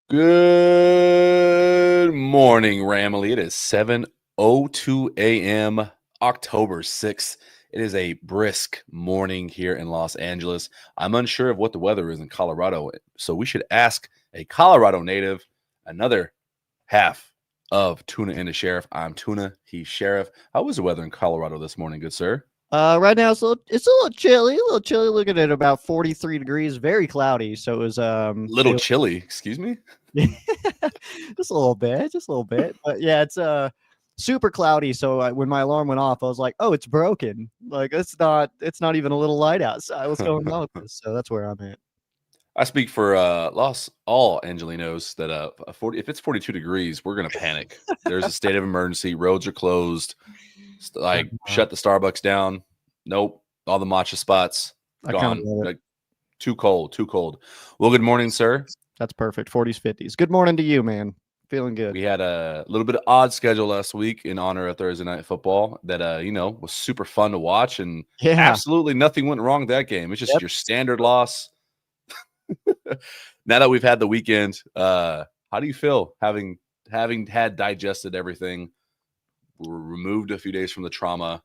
Good morning, Ramily. It is 7:02 a.m., October 6th. It is a brisk morning here in Los Angeles. I'm unsure of what the weather is in Colorado, so we should ask a Colorado native, another half of Tuna and the Sheriff. I'm Tuna, he's Sheriff. How was the weather in Colorado this morning, good sir? Right now it's a little chilly, looking at about 43 degrees, very cloudy. So it was Little chilly, excuse me? just a little bit. But yeah, it's super cloudy. So when my alarm went off, I was like, "Oh, it's broken. Like it's not even a little light outside. What's going on with this?" So that's where I'm at. I speak for all Angelinos that if it's 42 degrees, we're gonna panic. There's a state of emergency. Roads are closed. Like shut the Starbucks down. Nope. All the matcha spots I kind of gone. love it. Like too cold. Too cold. Well, good morning, sir. That's perfect. 40s, 50s. Good morning to you, man. Feeling good. We had a little bit of odd schedule last week in honor of Thursday Night Football that was super fun to watch, and Yeah. absolutely nothing went wrong with that game. It's just Yep. your standard loss. Now that we've had the weekend, how do you feel having had digested everything, removed a few days from the trauma?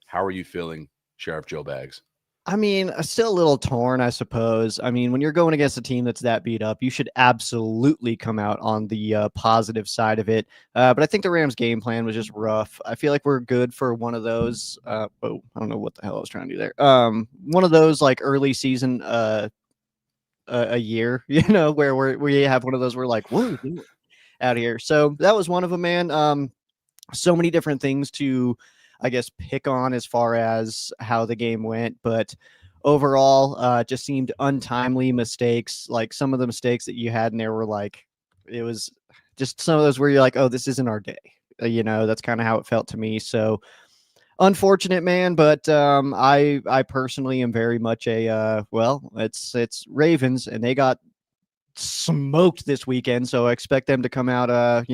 How are you feeling, Sheriff Joe Bags? I mean, still a little torn, I suppose. I mean, when you're going against a team that's that beat up, you should absolutely come out on the positive side of it. But I think the Rams' game plan was just rough. I feel like we're good for one of those. I don't know what the hell I was trying to do there. One of those like early season a year, where we have one of those. We're like, what are we doing out here? So that was one of them, man. So many different things to, I guess, pick on as far as how the game went, but overall, just seemed untimely mistakes. Like some of the mistakes that you had in there were like, it was just some of those where you're like, oh, this isn't our day. That's kind of how it felt to me. So unfortunate, man. But I personally am very much it's Ravens, and they got smoked this weekend, so I expect them to come out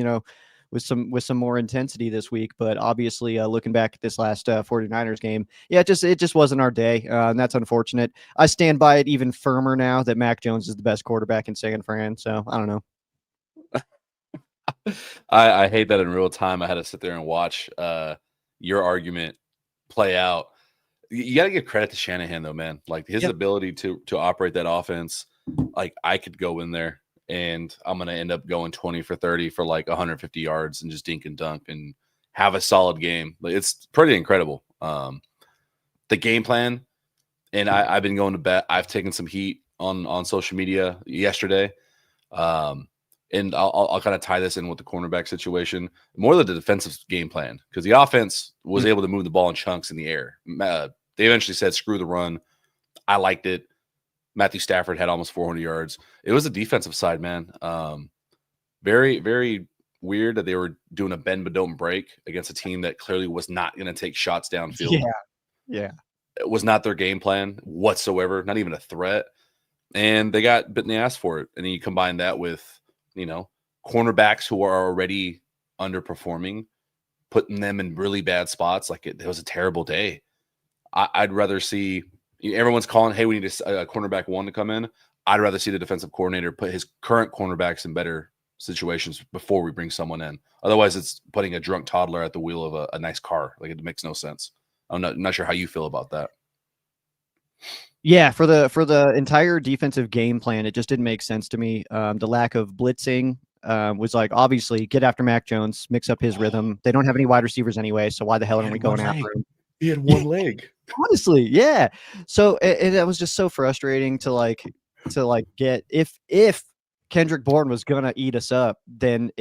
with some more intensity this week. But obviously, looking back at this last 49ers game, yeah, it just wasn't our day, and that's unfortunate. I stand by it even firmer now that Mac Jones is the best quarterback in San Fran. So I don't know. I hate that in real time. I had to sit there and watch your argument play out. You got to give credit to Shanahan, though, man. Like his ability to operate that offense. Like I could go in there and I'm going to end up going 20 for 30 for like 150 yards and just dink and dunk and have a solid game. Like it's pretty incredible. The game plan, and I've been going to bet. I've taken some heat on social media yesterday. And I'll kind of tie this in with the cornerback situation, more than the defensive game plan, because the offense was able to move the ball in chunks in the air. They eventually said, screw the run. I liked it. Matthew Stafford had almost 400 yards. It was the defensive side, man. Very, very weird that they were doing a bend but don't break against a team that clearly was not going to take shots downfield. Yeah. It was not their game plan whatsoever, not even a threat. And they got bit in the ass for it. And then you combine that with, cornerbacks who are already underperforming, putting them in really bad spots. Like it was a terrible day. I'd rather see everyone's calling, hey, we need a cornerback one to come in. I'd rather see the defensive coordinator put his current cornerbacks in better situations before we bring someone in. Otherwise, it's putting a drunk toddler at the wheel of a nice car. Like it makes no sense. I'm not sure how you feel about that. Yeah, for the entire defensive game plan, it just didn't make sense to me. The lack of blitzing was like, obviously, get after Mac Jones, mix up his rhythm. They don't have any wide receivers anyway, so why the hell aren't we going after him? He had one leg. Honestly, yeah. So that was just so frustrating to get if Kendrick Bourne was gonna eat us up, then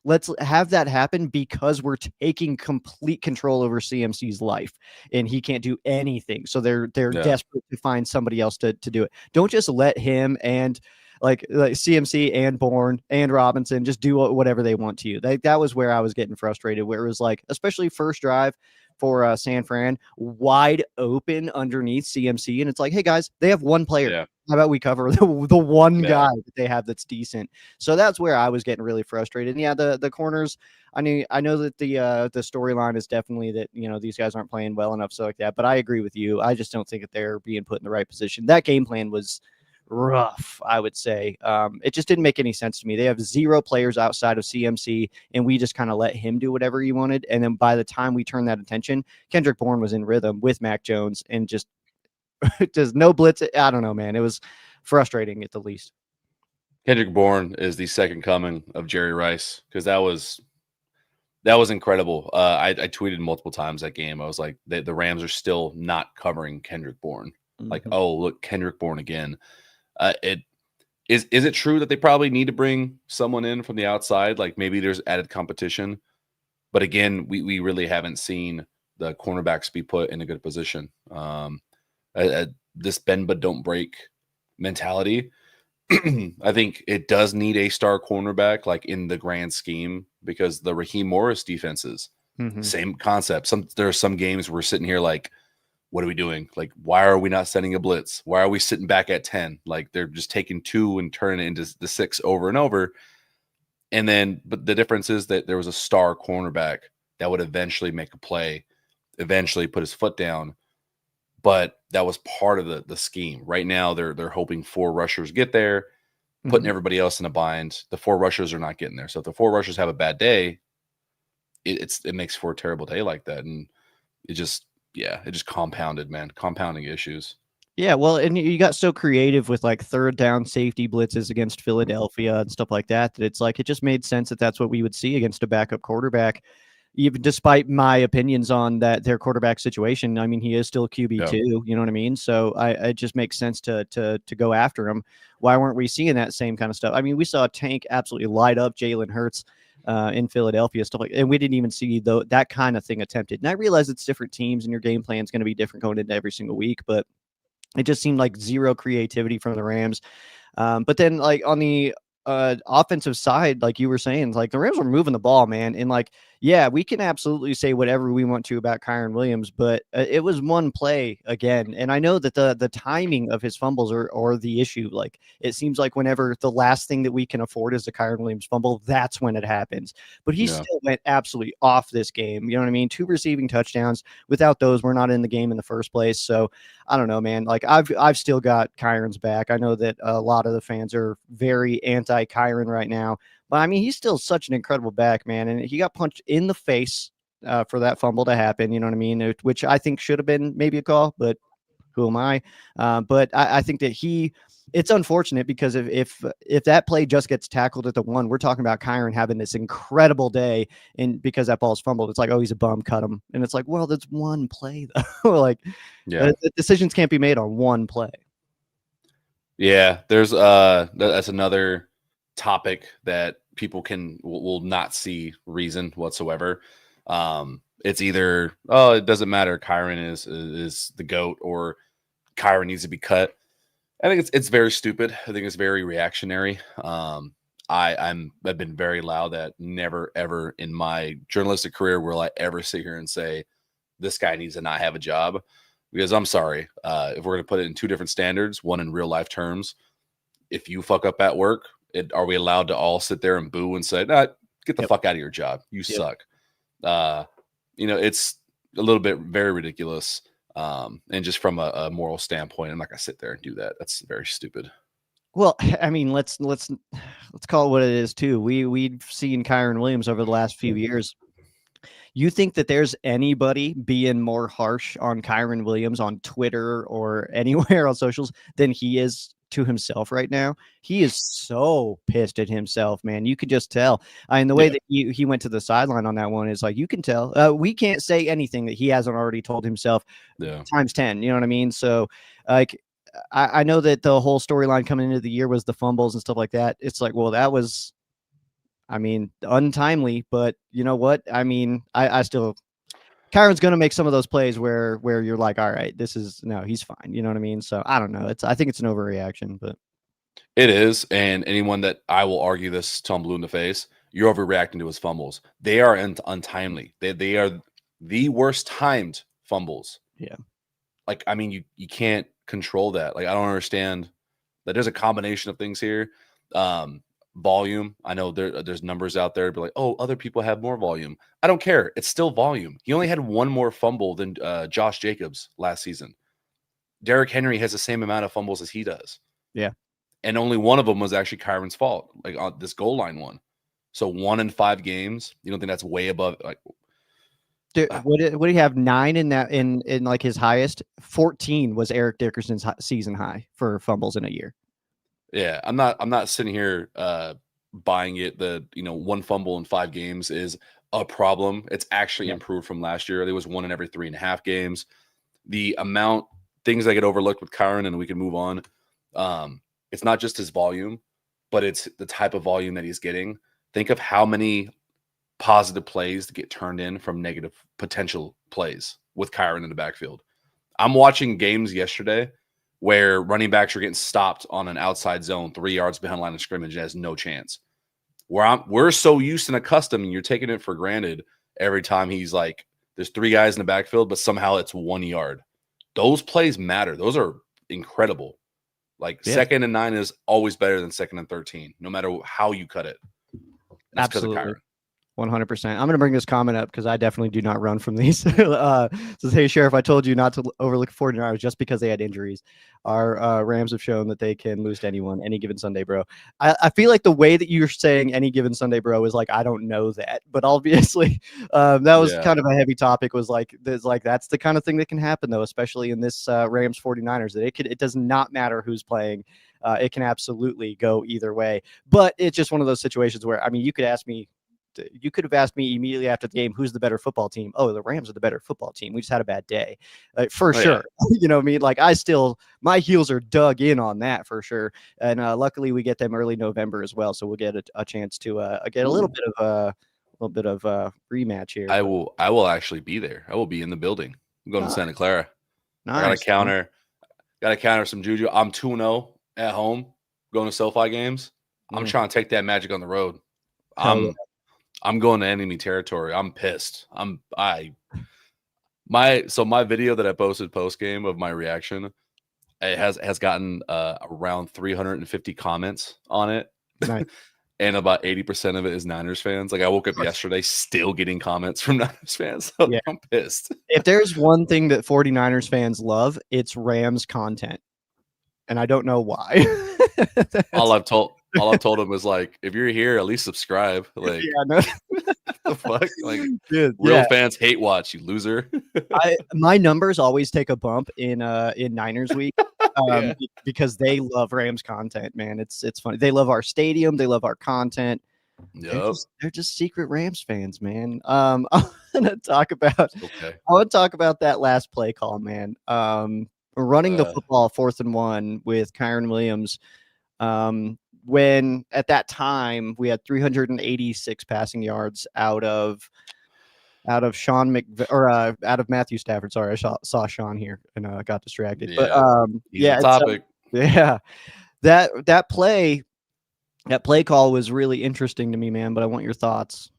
let's have that happen, because we're taking complete control over CMC's life and he can't do anything. So they're desperate to find somebody else to do it. Don't just let him and like CMC and Bourne and Robinson just do whatever they want to you. That was where I was getting frustrated, where it was like, especially first drive for San Fran, wide open underneath CMC. And it's like, hey, guys, they have one player. Yeah. How about we cover the one guy that they have that's decent? So that's where I was getting really frustrated. And yeah, the corners, I know that the storyline is definitely that, these guys aren't playing well enough, so like that. But I agree with you. I just don't think that they're being put in the right position. That game plan was rough, I would say. It just didn't make any sense to me. They have 0 players outside of CMC, and we just kind of let him do whatever he wanted. And then by the time we turned that attention, Kendrick Bourne was in rhythm with Mac Jones and just no blitz. I don't know, man. It was frustrating at the least. Kendrick Bourne is the second coming of Jerry Rice, because that was incredible. I tweeted multiple times that game. I was like, the Rams are still not covering Kendrick Bourne. Like, oh, look, Kendrick Bourne again. Is it true that they probably need to bring someone in from the outside? Like, maybe there's added competition, but again, we really haven't seen the cornerbacks be put in a good position. This bend but don't break mentality. I think it does need a star cornerback, like in the grand scheme, because the Raheem Morris defenses, same concept. There are some games we're sitting here like, what are we doing? Like, why are we not sending a blitz? Why are we sitting back at 10? Like, they're just taking 2 and turning it into the 6 over and over. And then, but the difference is that there was a star cornerback that would eventually make a play, eventually put his foot down. But that was part of the scheme. Right now, they're hoping 4 rushers get there, putting everybody else in a bind. The 4 rushers are not getting there. So if the 4 rushers have a bad day, it makes for a terrible day like that. And it just compounded, man. Compounding issues. Yeah, well, and you got so creative with like third down safety blitzes against Philadelphia and stuff like that, that it's like it just made sense that that's what we would see against a backup quarterback. Even despite my opinions on their quarterback situation, I mean, he is still QB2, you know what I mean? So it just makes sense to go after him. Why weren't we seeing that same kind of stuff? I mean, we saw Tank absolutely light up Jalen Hurts in Philadelphia, stuff like, and we didn't even see that kind of thing attempted. And I realize it's different teams and your game plan is going to be different going into every single week, but it just seemed like 0 creativity from the Rams. But then, like, on the offensive side, like you were saying, like the Rams were moving the ball, man. And like, yeah, we can absolutely say whatever we want to about Kairen Williams, but it was one play again. And I know that the timing of his fumbles are the issue. Like, it seems like whenever the last thing that we can afford is a Kairen Williams fumble, that's when it happens. But he still went absolutely off this game. You know what I mean? 2 receiving touchdowns. Without those, we're not in the game in the first place. So I don't know, man. Like, I've still got Kairen's back. I know that a lot of the fans are very anti-Kairen right now, but I mean, he's still such an incredible back, man. And he got punched in the face for that fumble to happen. You know what I mean? Which I think should have been maybe a call, but who am I? But I think that it's unfortunate because if that play just gets tackled at the 1, we're talking about Kairen having this incredible day, and because that ball's fumbled, it's like, oh, he's a bum, cut him. And it's like, well, that's one play though. Like, the decisions can't be made on one play. Yeah, there's that's another topic that people will not see reason whatsoever. It's either, oh, it doesn't matter, Kairen is the GOAT, or Kairen needs to be cut. I think it's very stupid. I think it's very reactionary. I've been very loud that never ever in my journalistic career will I ever sit here and say this guy needs to not have a job, because I'm sorry, if we're going to put it in 2 different standards, one in real life terms, if you fuck up at work, are we allowed to all sit there and boo and say, nah, get the fuck out of your job, you suck? It's a little bit very ridiculous. And just from a moral standpoint, I'm not gonna sit there and do that. That's very stupid. Well, I mean, let's call it what it is too. We've seen Kairen Williams over the last few years. You think that there's anybody being more harsh on Kairen Williams on Twitter or anywhere on socials than he is to himself right now? He is so pissed at himself, man. You could just tell. And the way that he went to the sideline on that one is like, you can tell. We can't say anything that he hasn't already told himself times 10. You know what I mean? So, like, I know that the whole storyline coming into the year was the fumbles and stuff like that. It's like, well, that was, I mean, untimely, but you know what? I mean, I still, Kairen's going to make some of those plays where you're like, all right, he's fine. You know what I mean? So I don't know. I think it's an overreaction, but it is. And anyone that I will argue this till I'm blue in the face, you're overreacting to his fumbles. They are untimely. They are the worst timed fumbles. Yeah. Like, I mean, you can't control that. Like, I don't understand that there's a combination of things here. Volume. I know there's numbers out there, but like, oh, other people have more volume. I don't care. It's still volume. He only had 1 more fumble than Josh Jacobs last season. Derrick Henry has the same amount of fumbles as he does. Yeah. And only one of them was actually Kyron's fault, like on this goal line one. So 1 in 5 games. You don't think that's way above? Like, Would he have 9 in that in like his highest? 14 was Eric Dickerson's season high for fumbles in a year. yeah, I'm not sitting here buying it. The 1 fumble in 5 games is a problem. It's actually improved from last year. There was 1 in every 3.5 games. The amount things that get overlooked with Kairen, and we can move on. It's not just his volume, but it's the type of volume that he's getting. Think of how many positive plays to get turned in from negative potential plays with Kairen in the backfield. I'm watching games yesterday where running backs are getting stopped on an outside zone 3 yards behind line of scrimmage and has no chance. We're so used and accustomed, and you're taking it for granted every time he's like, there's 3 guys in the backfield, but somehow it's 1 yard. Those plays matter. Those are incredible. Like 2nd and 9 is always better than 2nd and 13, no matter how you cut it. That's Absolutely. 100%. I'm going to bring this comment up because I definitely do not run from these. Says, hey, Sheriff, I told you not to overlook 49ers just because they had injuries. Our Rams have shown that they can lose to anyone any given Sunday, bro. I feel like the way that you're saying any given Sunday, bro, is like, I don't know that. But obviously, that was kind of a heavy topic, was like, that's the kind of thing that can happen, though, especially in this Rams 49ers, that it does not matter who's playing. It can absolutely go either way. But it's just one of those situations where, I mean, you could have asked me immediately after the game, who's the better football team? Oh, the Rams are the better football team. We just had a bad day, for sure. You know what I mean? Like, my heels are dug in on that for sure. And luckily we get them early November as well. So we'll get a chance to get a little bit of rematch here. I will actually be there. I will be in the building. I'm going to Santa Clara. Nice. I gotta counter some juju. I'm 2-0 at home, going to SoFi games. I'm trying to take that magic on the road. I'm going to enemy territory. I'm pissed. My video that I posted post game of my reaction, it has gotten around 350 comments on it. Nice. And about 80% of it is Niners fans. Like, I woke up yesterday still getting comments from Niners fans. So I'm pissed. If there's one thing that 49ers fans love, it's Rams content. And I don't know why. All I've told them is, like, if you're here, at least subscribe. Like, the fuck? Like, dude, real fans hate watch, you loser. My numbers always take a bump in Niners week because they love Rams content, man. It's funny. They love our stadium. They love our content. Yep. They're just secret Rams fans, man. I want to talk about that last play call, man. Running the football 4th and 1 with Kairen Williams. When at that time we had 386 passing yards out of Sean out of Matthew Stafford. Sorry, I saw Sean here and got distracted. Yeah. But topic. That play call was really interesting to me, man. But I want your thoughts.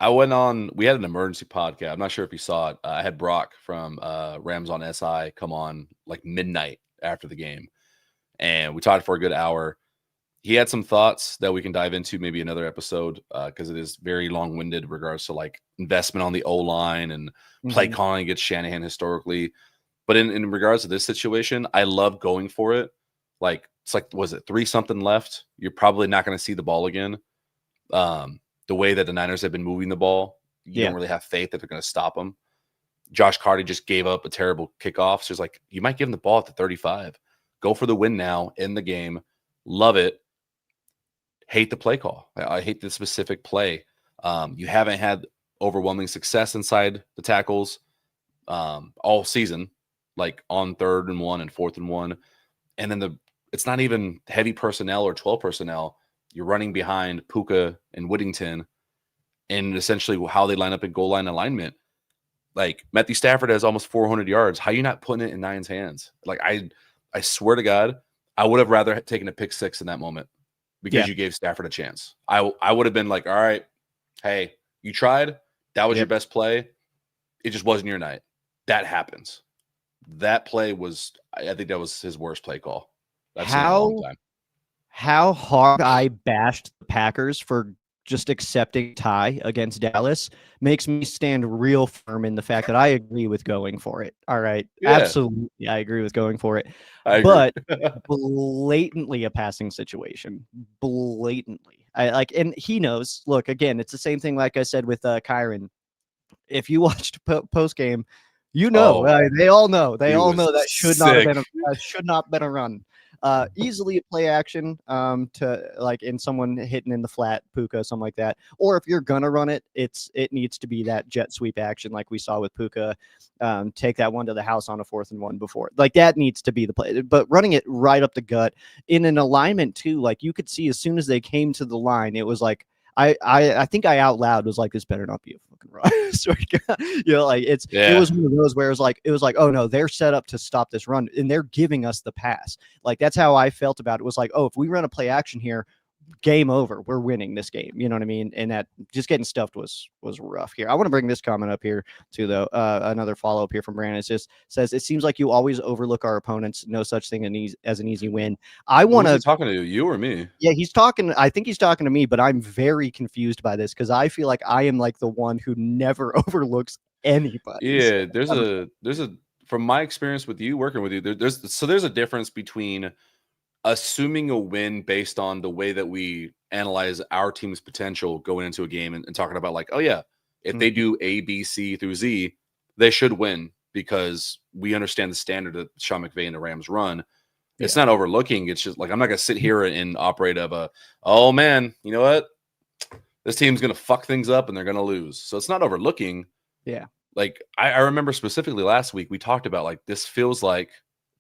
We had an emergency podcast. I'm not sure if you saw it. I had Brock from Rams on SI come on like midnight after the game, and we talked for a good hour. He had some thoughts that we can dive into maybe another episode because it is very long-winded in regards to like investment on the O-line and play calling against Shanahan historically. But in regards to this situation, I love going for it. Like, it's like, was it 3-something left? You're probably not going to see the ball again. The way that the Niners have been moving the ball, you don't really have faith that they're going to stop them. Josh Carty just gave up a terrible kickoff. So it's like, you might give him the ball at the 35. Go for the win now in the game. Love it. Hate the play call. I hate the specific play. You haven't had overwhelming success inside the tackles all season, like on 3rd and 1 and 4th and 1. And then it's not even heavy personnel or 12 personnel. You're running behind Puka and Whittington, and essentially how they line up in goal line alignment. Like, Matthew Stafford has almost 400 yards. How are you not putting it in Nine's hands? Like, I swear to God, I would have rather taken a pick 6 in that moment because you gave Stafford a chance. I would have been like, all right, hey, you tried. That was your best play. It just wasn't your night. That happens. That play was, I think that was his worst play call I've seen in a long time. How hard I bashed the Packers for just accepting tie against Dallas makes me stand real firm in the fact that I agree with going for it. All right. Yeah, Absolutely. I agree with going for it. I agree. But blatantly a passing situation. Blatantly. I like, and he knows. Look, again, it's the same thing like I said with Kairen. If you watched post game, you know, Oh, they all know. They he all was know that sick. should not been a run. Easily a play action to like in someone hitting in the flat, Puka, something like that. Or if you're gonna run it, it needs to be that jet sweep action like we saw with Puka. Take that one to the house on a 4th and 1 before. Like that needs to be the play. But running it right up the gut in an alignment too, like you could see as soon as they came to the line, it was like I think I out loud was like, this better not be a fucking run. You know, like it was one of those where it was like, oh no, they're set up to stop this run and they're giving us the pass. Like that's how I felt about it. Was like, oh, if we run a play action here, game over. We're winning this game. You know what I mean? And that just getting stuffed was rough here. I want to bring this comment up here too, though. Another follow up here from Brandon. It just says, it seems like you always overlook our opponents. No such thing as an easy win. I want to talking to you or me? Yeah, he's talking. I think he's talking to me, but I'm very confused by this because I feel like I am like the one who never overlooks anybody. Yeah, there's a from my experience with you working with you, there's a difference between assuming a win based on the way that we analyze our team's potential going into a game and talking about like, oh yeah, if they do A, B, C through Z, they should win because we understand the standard that Sean McVay and the Rams run. It's not overlooking. It's just like, I'm not going to sit here and operate of oh man, you know what? This team's going to fuck things up and they're going to lose. So it's not overlooking. Yeah. Like I remember specifically last week, we talked about like, this feels like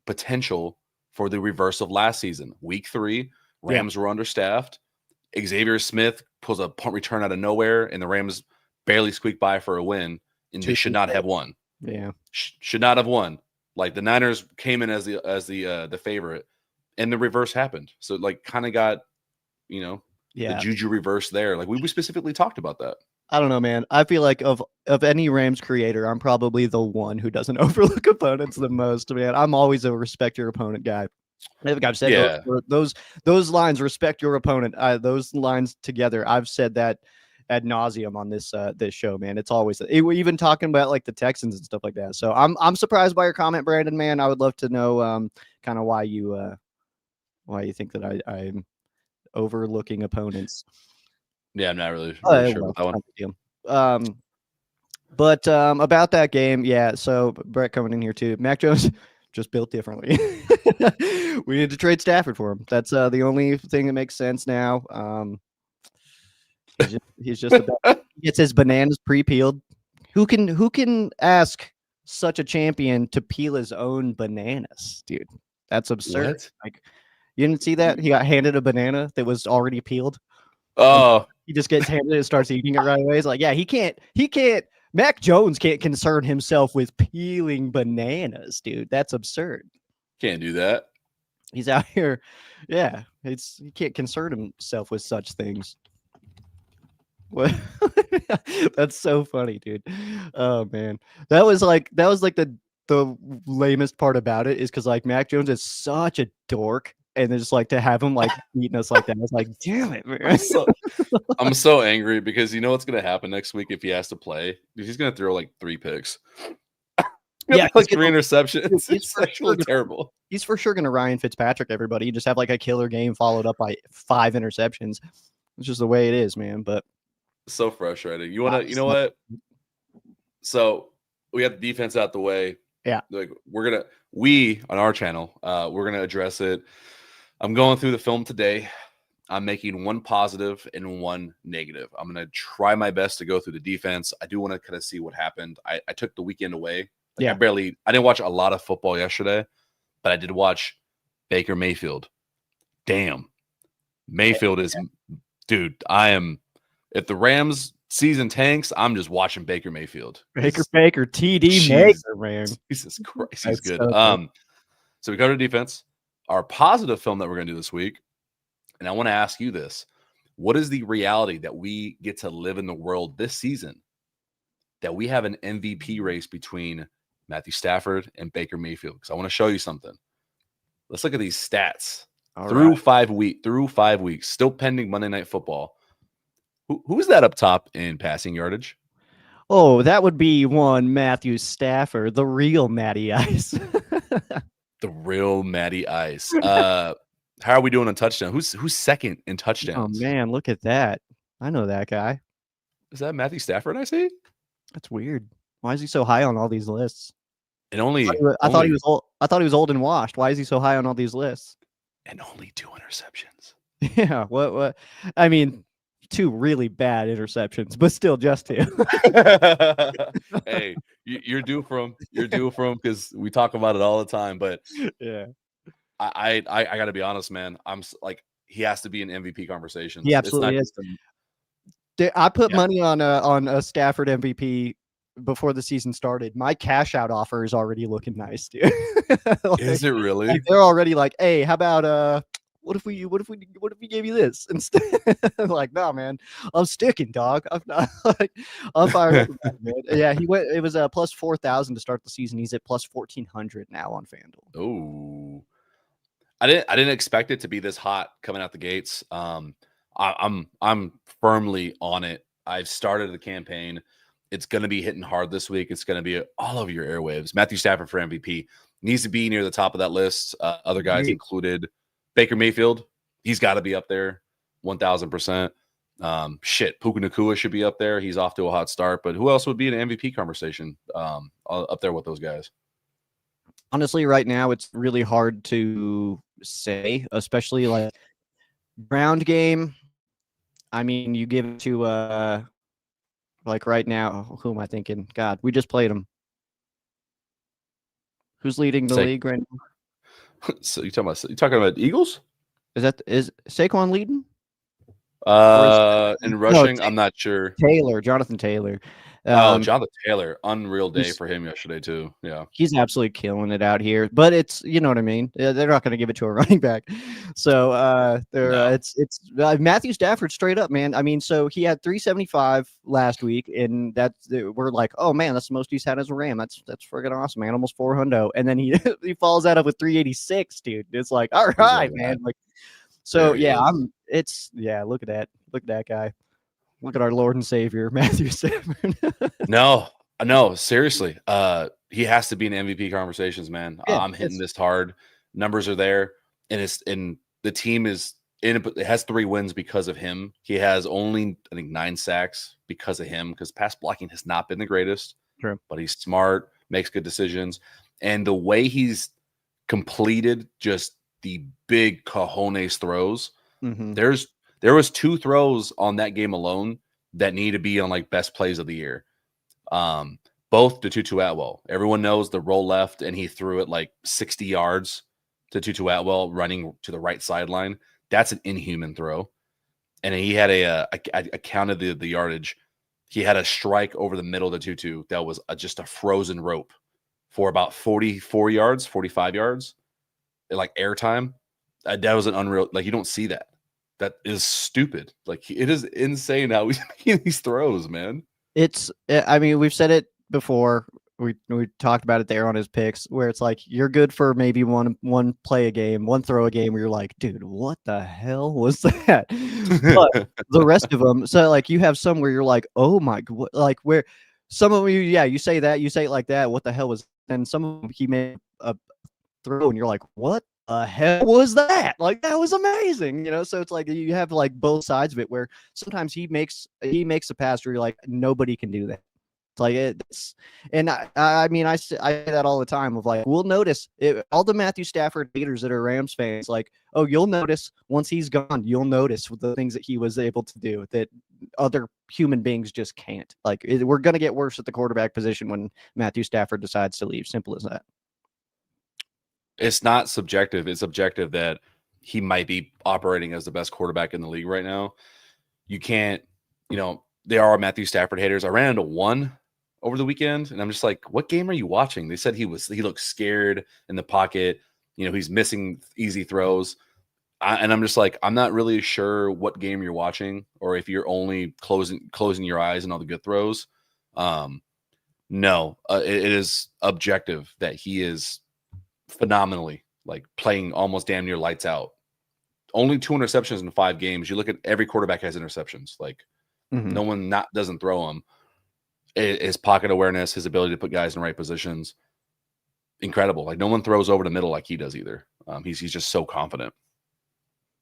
potential for the reverse of last season. Week 3, Rams were understaffed. Xavier Smith pulls a punt return out of nowhere, and the Rams barely squeaked by for a win, and they should not have won. Yeah, should not have won. Like the Niners came in as the favorite, and the reverse happened. So like kind of got, the juju reverse there. Like we specifically talked about that. I don't know, man. I feel like of any Rams creator, I'm probably the one who doesn't overlook opponents the most, man. I'm always a respect your opponent guy. I think I've said those lines, respect your opponent. Those lines together, I've said that ad nauseum on this show, man. It's always we're even talking about like the Texans and stuff like that. So I'm surprised by your comment, Brandon. Man, I would love to know kind of why you think that I'm overlooking opponents. Yeah, I'm not really sure about that one. But about that game, yeah. So Brett coming in here too. Mac Jones just built differently. We need to trade Stafford for him. That's the only thing that makes sense now. He's just he gets his bananas pre-peeled. Who can ask such a champion to peel his own bananas, dude? That's absurd. What? Like, you didn't see that? He got handed a banana that was already peeled. Oh, he just gets handed it and starts eating it right away. It's like, yeah, he can't. Mac Jones can't concern himself with peeling bananas, dude. That's absurd. Can't do that. He's out here. Yeah, he can't concern himself with such things. What? That's so funny, dude. Oh man, that was like the lamest part about it is because like Mac Jones is such a dork, and just like to have him like beating us like that. I was like, damn it, man. I'm so angry because you know what's gonna happen next week if he has to play. He's gonna throw like 3 picks. Yeah, like 3 interceptions. It's actually terrible. He's for sure gonna Ryan Fitzpatrick everybody. Just have like a killer game followed up by 5 interceptions. It's just the way it is, man. But so frustrating. You what? So we have the defense out the way. Yeah. Like we on our channel, we're gonna address it. I'm going through the film today. I'm making 1 positive and 1 negative. I'm gonna try my best to go through the defense. I do want to kind of see what happened. I took the weekend away. Like I didn't watch a lot of football yesterday, but I did watch Baker Mayfield. Damn. Mayfield is dude, if the Rams season tanks, I'm just watching Baker Mayfield. Baker, TD Maker, man. Jesus Christ, he's good. So we covered defense. Our positive film that we're going to do this week, and I want to ask you this. What is the reality that we get to live in the world this season that we have an MVP race between Matthew Stafford and Baker Mayfield? Because I want to show you something. Let's look at these stats. Through 5 weeks, still pending Monday Night Football. Who's that up top in passing yardage? Oh, that would be one Matthew Stafford, the real Matty Ice. The real Matty Ice. How are we doing on touchdown? Who's second in Oh touchdowns? man, look at that. I know that guy. Is that Matthew Stafford I see? That's weird. Why is he so high on all these lists? And only I thought he was old. I thought he was old and washed. Why is he so high on all these lists? and only 2 interceptions. Yeah, what? I mean, 2 really bad interceptions, but still just 2. Hey, you're due for him. You're due for him because we talk about it all the time. But Yeah, I got to be honest, man. Like he has to be in MVP conversations. he absolutely is. I put money on a Stafford MVP before the season started. My cash out offer is already looking nice, dude. Is it really? Like they're already like, hey, how about what if we gave you this instead? Like, no, man, I'm sticking, dog. I'm not like I'm fired up about it, man. Yeah, he went. It was plus 4,000 to start the season. He's at plus 1,400 now on FanDuel. Oh, I didn't expect it to be this hot coming out the gates. I'm firmly on it. I've started the campaign. It's going to be hitting hard this week. It's going to be all over your airwaves. Matthew Stafford for MVP needs to be near the top of that list. Other guys included Baker Mayfield. He's got to be up there 1,000%. Puka Nacua should be up there. He's off to a hot start. But who else would be in an MVP conversation up there with those guys? Honestly, right now, it's really hard to say, especially like ground game. I mean, you give it to like right now, who am I thinking? God, we just played him. Who's leading the league right now? So you talking about Eagles? Is Saquon leading? In rushing, I'm not sure. Jonathan Taylor. Jonathan Taylor, unreal day for him yesterday too. Yeah, he's absolutely killing it out here. But it's, you know what I mean. They're not going to give it to a running back. So it's Matthew Stafford straight up, man. I mean, so he had 375 last week, and we're like, oh man, that's the most he's had as a Ram. That's friggin' awesome, man. Almost 400, and then he he falls out of with 386, dude. It's like, all right, man. Like, so yeah, look at that guy. Look at our Lord and Savior, Matthew Stafford. No, seriously. He has to be in MVP conversations, man. Yeah, I'm hitting this hard. Numbers are there, and the team is in it. It has 3 wins because of him. He has only, I think, 9 sacks because of him, because pass blocking has not been the greatest. True. But he's smart, makes good decisions, and the way he's completed just the big cojones throws. Mm-hmm. There was 2 throws on that game alone that need to be on like best plays of the year. Both to Tutu Atwell. Everyone knows the roll left, and he threw it like 60 yards to Tutu Atwell running to the right sideline. That's an inhuman throw. And he had I counted the yardage. He had a strike over the middle of the Tutu that was just a frozen rope for about 44 yards, 45 yards, like airtime. That was an unreal, like you don't see that. That is stupid. Like it is insane how he's making these throws, man. I mean, we've said it before. We talked about it there on his picks, where it's like you're good for maybe one play a game, one throw a game, where you're like, dude, what the hell was that? But the rest of them, so like you have some where you're like, oh my god, like where some of you, you say it like that. What the hell was? And some of them he made a throw, and you're like, what the hell was that? Like that was amazing, you know. So it's like you have like both sides of it, where sometimes he makes a pass where you're like, nobody can do that. It's like it's, and I mean I say that all the time of like, we'll notice it, all the Matthew Stafford haters that are Rams fans, like, oh, you'll notice once he's gone, you'll notice the things that he was able to do that other human beings just can't. Like we're gonna get worse at the quarterback position when Matthew Stafford decides to leave. Simple as that. It's not subjective. It's objective that he might be operating as the best quarterback in the league right now. You can't, there are Matthew Stafford haters. I ran into one over the weekend, and I'm just like, what game are you watching? They said he looked scared in the pocket. He's missing easy throws. And I'm just like, I'm not really sure what game you're watching, or if you're only closing your eyes and all the good throws. No, it is objective that he is phenomenally, like, playing almost damn near lights out. Only 2 interceptions in 5 games. You look at every quarterback has interceptions. Like, Mhm. No one doesn't throw him. His pocket awareness, his ability to put guys in the right positions, incredible. Like no one throws over the middle like he does either. He's just so confident.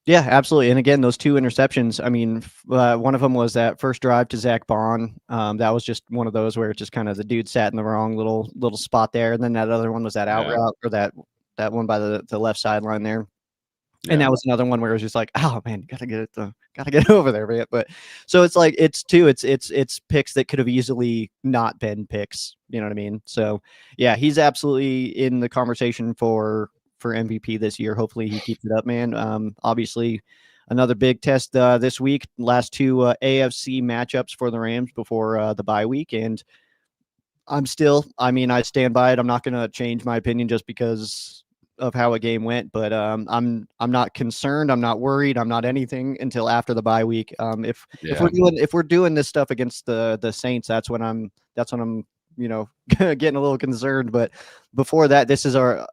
Yeah, absolutely. And again, those 2 interceptions, I mean, one of them was that first drive to Zach Bond. That was just one of those where it just kind of the dude sat in the wrong little spot there. And then that other one was that out route, or that one by the left sideline there. And that was another one where it was just like, oh man, gotta get over there, man. But so it's like it's picks that could have easily not been picks. You know what I mean? So yeah, he's absolutely in the conversation for MVP this year. Hopefully he keeps it up, man. Obviously another big test this week. Last 2 AFC matchups for the Rams before the bye week, and I stand by it. I'm not gonna change my opinion just because of how a game went, but I'm not concerned. I'm not worried. I'm not anything until after the bye week. If we're doing this stuff against the Saints, that's when I'm getting a little concerned. But before that, this is our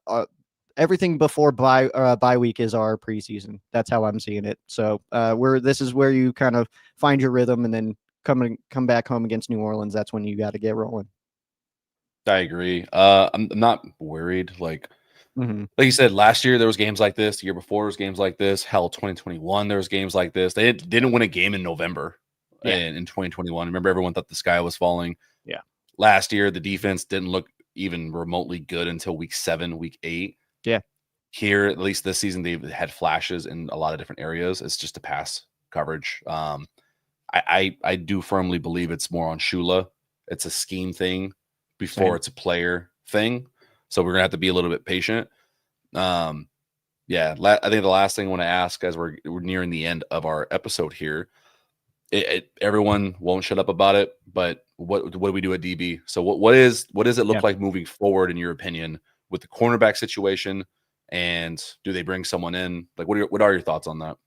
everything before bye week is our preseason. That's how I'm seeing it. So this is where you kind of find your rhythm, and then come back home against New Orleans. That's when you got to get rolling. I agree. I'm not worried. Like you said, last year there was games like this. The year before there was games like this. Hell, 2021 there was games like this. They didn't win a game in November. In 2021. Remember, everyone thought the sky was falling. Yeah. Last year the defense didn't look even remotely good until week 7, week 8. Yeah. Here, at least this season, they've had flashes in a lot of different areas. It's just a pass coverage. I do firmly believe it's more on Shula. It's a scheme thing before it's a player thing. So we're gonna have to be a little bit patient. I think the last thing I want to ask, as we're nearing the end of our episode here, everyone won't shut up about it, but what do we do at DB? So what does it look like moving forward in your opinion with the cornerback situation? And do they bring someone in? Like, what are your thoughts on that?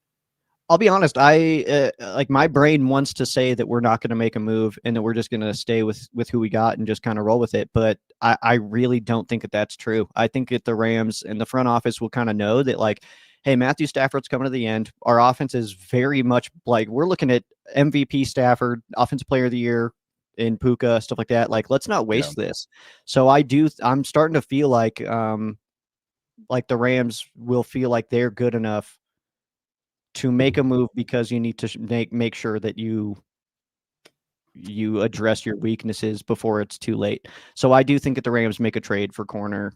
I'll be honest. My brain wants to say that we're not going to make a move and that we're just going to stay with who we got and just kind of roll with it. But I really don't think that that's true. I think that the Rams and the front office will kind of know that, like, hey, Matthew Stafford's coming to the end. Our offense is very much like, we're looking at MVP Stafford, Offensive Player of the Year in Puka, stuff like that. Like, let's not waste this. So I'm starting to feel like the Rams will feel like they're good enough to make a move, because you need to make sure that you address your weaknesses before it's too late. So I do think that the Rams make a trade for corner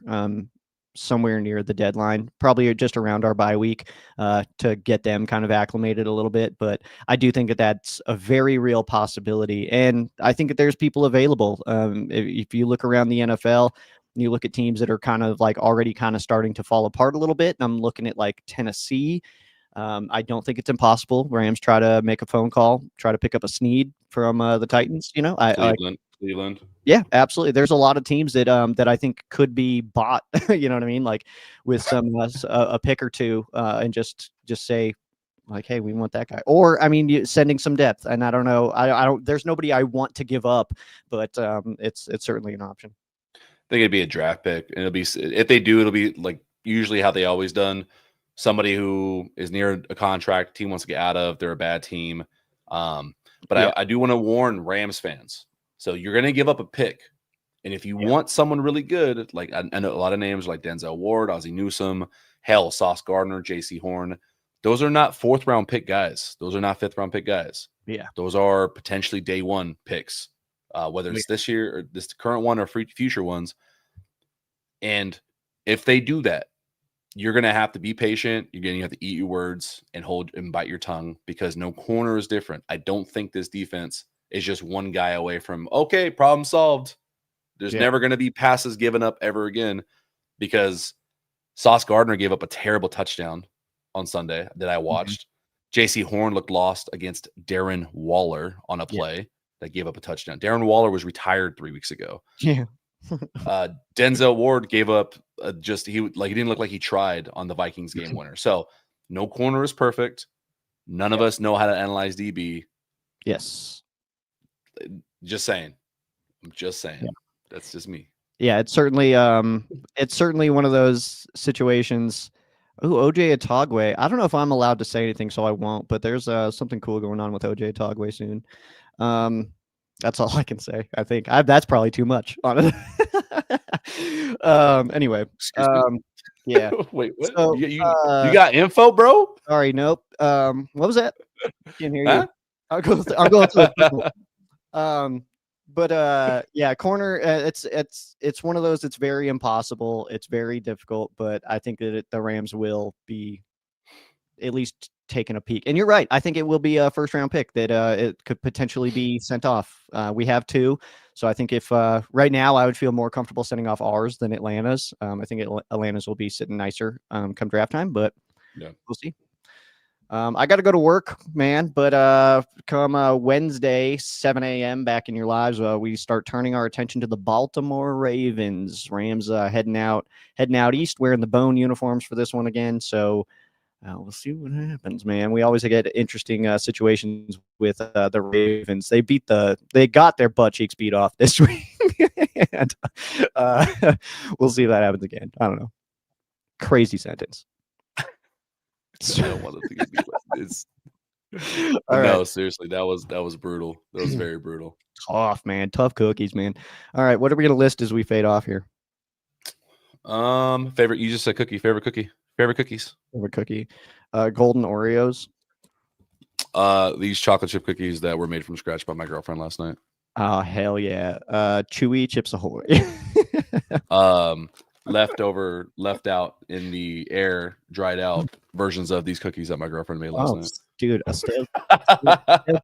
somewhere near the deadline, probably just around our bye week, to get them kind of acclimated a little bit. But I do think that that's a very real possibility. And I think that there's people available. If you look around the NFL, you look at teams that are kind of like already kind of starting to fall apart a little bit. And I'm looking at like Tennessee. I don't think it's impossible. Rams try to make a phone call, try to pick up a Snead from the Titans. Cleveland. Yeah, absolutely. There's a lot of teams that I think could be bought. You know what I mean? Like with some a pick or two, and just say like, hey, we want that guy. Or I mean, sending some depth. And I don't know. I don't. There's nobody I want to give up, but it's certainly an option. I think it'd be a draft pick, and if they do, it'll be like usually how they always done. Somebody who is near a contract, team wants to get out of, they're a bad team. I do want to warn Rams fans. So you're going to give up a pick. And if you want someone really good, like I know a lot of names like Denzel Ward, Ozzie Newsome, hell, Sauce Gardner, J.C. Horn. Those are not 4th round pick guys. Those are not 5th round pick guys. Yeah. Those are potentially day 1 picks, whether it's this year or this current one or future ones. And if they do that, you're going to have to be patient. You're going to have to eat your words and hold and bite your tongue, because no corner is different. I don't think this defense is just one guy away from, okay, problem solved. There's never going to be passes given up ever again, because Sauce Gardner gave up a terrible touchdown on Sunday that I watched. J.C. Horn looked lost against Darren Waller on a play that gave up a touchdown. Darren Waller was retired 3 weeks ago. Yeah. Denzel Ward gave up he didn't look like he tried on the Vikings game winner. So no corner is perfect. None of us know how to analyze DB. Yes. Just saying. I'm just saying. Yeah. That's just me. Yeah, it's certainly one of those situations. Oh, OJ Atogwe. I don't know if I'm allowed to say anything, so I won't. But there's something cool going on with OJ Atogwe soon. That's all I can say. I think that's probably too much, honestly. Anyway, Excuse me. yeah. Wait, what? So, You got info, bro? sorry, nope. What was that? Can't hear you. Huh? I'm going through it. But yeah, corner. It's one of those. It's very impossible. It's very difficult. But I think that the Rams will be at least taking a peek. And you're right. I think it will be a first round pick that it could potentially be sent off. We have two. So I think if right now I would feel more comfortable sending off ours than Atlanta's. I think Atlanta's will be sitting nicer come draft time, but yeah, we'll see. I got to go to work, man. But come Wednesday, 7 a.m. back in your lives, we start turning our attention to the Baltimore Ravens. Rams heading out east, wearing the bone uniforms for this one again. So we'll see what happens, man. We always get interesting situations with the Ravens. They got their butt cheeks beat off this week, and we'll see if that happens again. I don't know. Crazy sentence. I don't want it to get beat. All no, right. seriously, that was brutal. That was very brutal. Tough, man. Tough cookies, man. All right, what are we gonna list as we fade off here? Favorite. You just said cookie. Favorite cookie. Favorite cookies. Favorite cookie. Golden Oreos. These chocolate chip cookies that were made from scratch by my girlfriend last night. Oh hell yeah. Chewy Chips Ahoy. Left out in the air, dried out versions of these cookies that my girlfriend made last night. Dude, a stale